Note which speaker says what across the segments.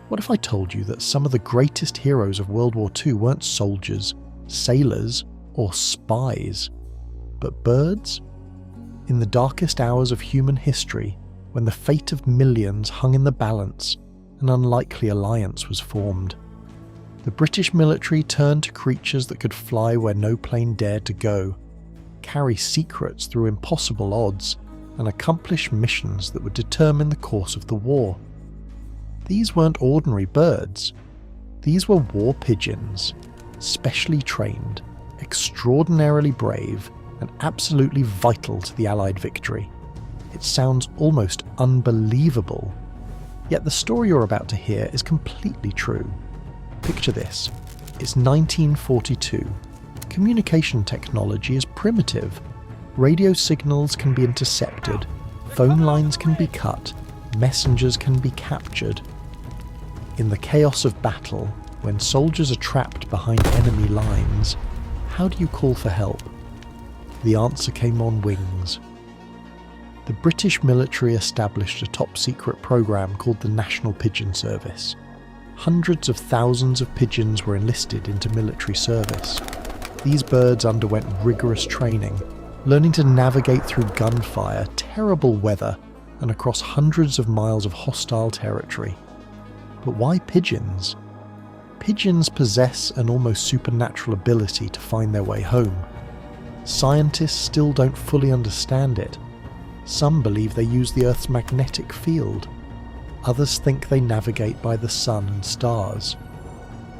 Speaker 1: What if I told you that some of the greatest heroes of World War II weren't soldiers, sailors, or spies, but birds? In the darkest hours of human history, when the fate of millions hung in the balance, an unlikely alliance was formed. The British military turned to creatures that could fly where no plane dared to go, carry secrets through impossible odds, and accomplish missions that would determine the course of the war. These weren't ordinary birds. These were war pigeons, specially trained, extraordinarily brave, and absolutely vital to the Allied victory. It sounds almost unbelievable. Yet the story you're about to hear is completely true. Picture this. It's 1942. Communication technology is primitive. Radio signals can be intercepted, phone lines can be cut, messengers can be captured. In the chaos of battle, when soldiers are trapped behind enemy lines, how do you call for help? The answer came on wings. The British military established a top-secret program called the National Pigeon Service. Hundreds of thousands of pigeons were enlisted into military service. These birds underwent rigorous training, learning to navigate through gunfire, terrible weather, and across hundreds of miles of hostile territory. But why pigeons? Pigeons possess an almost supernatural ability to find their way home. Scientists still don't fully understand it. Some believe they use the Earth's magnetic field. Others think they navigate by the sun and stars.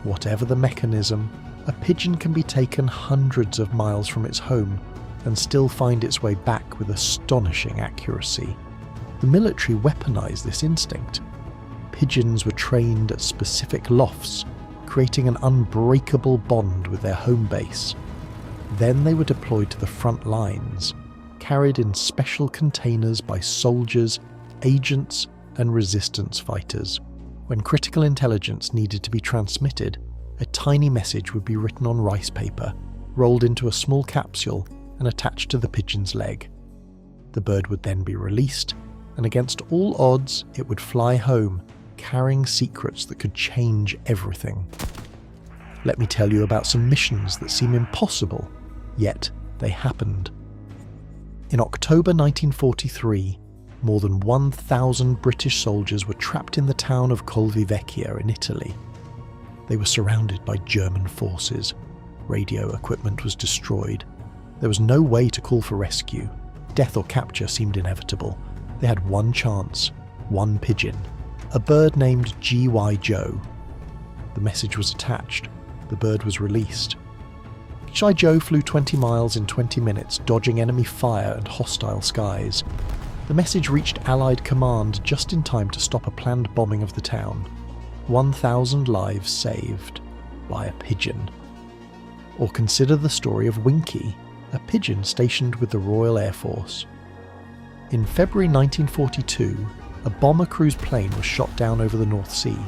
Speaker 1: Whatever the mechanism, a pigeon can be taken hundreds of miles from its home and still find its way back with astonishing accuracy. The military weaponized this instinct. Pigeons were trained at specific lofts, creating an unbreakable bond with their home base. Then they were deployed to the front lines, carried in special containers by soldiers, agents, and resistance fighters. When critical intelligence needed to be transmitted, a tiny message would be written on rice paper, rolled into a small capsule, and attached to the pigeon's leg. The bird would then be released, and against all odds, it would fly home, carrying secrets that could change everything. Let me tell you about some missions that seem impossible, yet they happened. In October 1943, more than 1,000 British soldiers were trapped in the town of Colvi Vecchia in Italy. They were surrounded by German forces. Radio equipment was destroyed. There was no way to call for rescue. Death or capture seemed inevitable. They had one chance, one pigeon, a bird named G.Y. Joe. The message was attached. The bird was released. G.I. Joe flew 20 miles in 20 minutes, dodging enemy fire and hostile skies. The message reached Allied command just in time to stop a planned bombing of the town. 1,000 lives saved by a pigeon. Or consider the story of Winkie, a pigeon stationed with the Royal Air Force. In February 1942, a bomber cruise plane was shot down over the North Sea.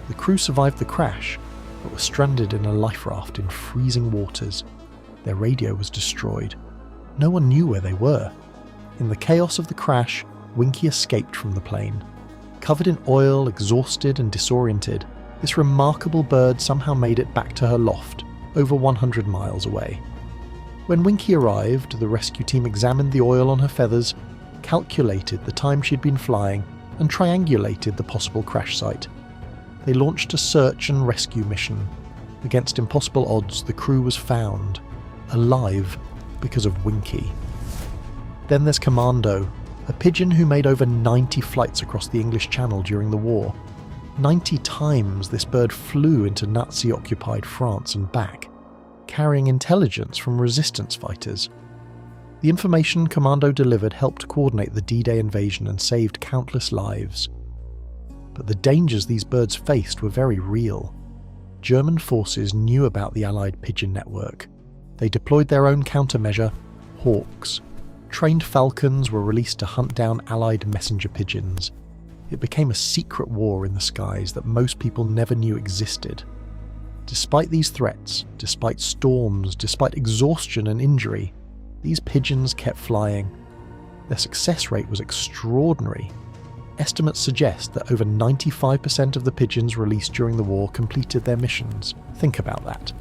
Speaker 1: The crew survived the crash, but were stranded in a life raft in freezing waters. Their radio was destroyed. No one knew where they were. In the chaos of the crash, Winkie escaped from the plane. Covered in oil, exhausted and disoriented, this remarkable bird somehow made it back to her loft, over 100 miles away. When Winkie arrived, the rescue team examined the oil on her feathers, calculated the time she'd been flying, and triangulated the possible crash site. They launched a search and rescue mission. Against impossible odds, the crew was found, alive, because of Winkie. Then there's Commando, a pigeon who made over 90 flights across the English Channel during the war. 90 times this bird flew into Nazi-occupied France and back, carrying intelligence from resistance fighters. The information Commando delivered helped coordinate the D-Day invasion and saved countless lives. But the dangers these birds faced were very real. German forces knew about the Allied pigeon network. They deployed their own countermeasure, hawks. Trained falcons were released to hunt down Allied messenger pigeons. It became a secret war in the skies that most people never knew existed. Despite these threats, despite storms, despite exhaustion and injury, these pigeons kept flying. Their success rate was extraordinary. estimates suggest that over 95% of the pigeons released during the war completed their missions. Think about that.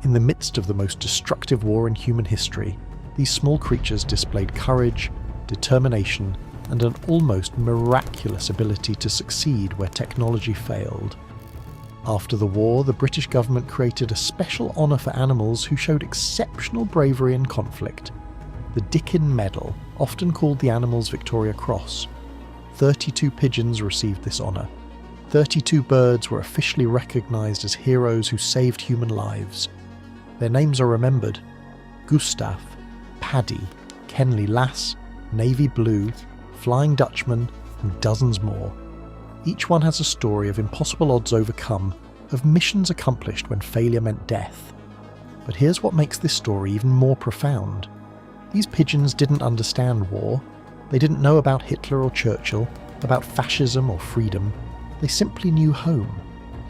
Speaker 1: In the midst of the most destructive war in human history, these small creatures displayed courage, determination, and an almost miraculous ability to succeed where technology failed. After the war, the British government created a special honour for animals who showed exceptional bravery in conflict. The Dickin Medal, often called the Animals Victoria Cross. 32 pigeons received this honour. 32 birds were officially recognised as heroes who saved human lives. Their names are remembered: Gustav, Paddy, Kenley Lass, Navy Blue, Flying Dutchman, and dozens more. Each one has a story of impossible odds overcome, of missions accomplished when failure meant death. But here's what makes this story even more profound. These pigeons didn't understand war. They didn't know about Hitler or Churchill, about fascism or freedom. They simply knew home,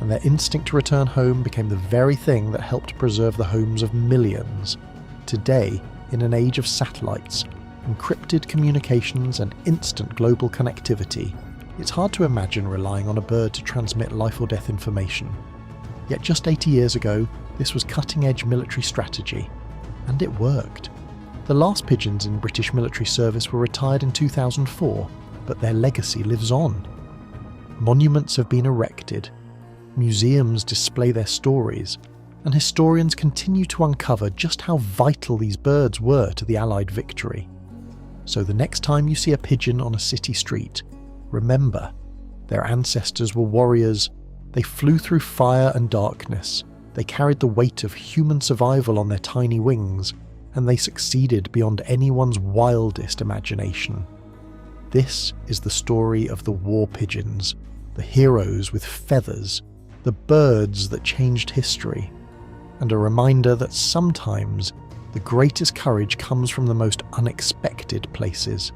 Speaker 1: and their instinct to return home became the very thing that helped preserve the homes of millions. Today, in an age of satellites, encrypted communications and instant global connectivity, it's hard to imagine relying on a bird to transmit life or death information. Yet just 80 years ago, this was cutting-edge military strategy, and it worked. The last pigeons in British military service were retired in 2004, but their legacy lives on. Monuments have been erected, museums display their stories, and historians continue to uncover just how vital these birds were to the Allied victory. So the next time you see a pigeon on a city street, remember, their ancestors were warriors. They flew through fire and darkness. They carried the weight of human survival on their tiny wings, and they succeeded beyond anyone's wildest imagination. This is the story of the war pigeons, the heroes with feathers, the birds that changed history, and a reminder that sometimes the greatest courage comes from the most unexpected places.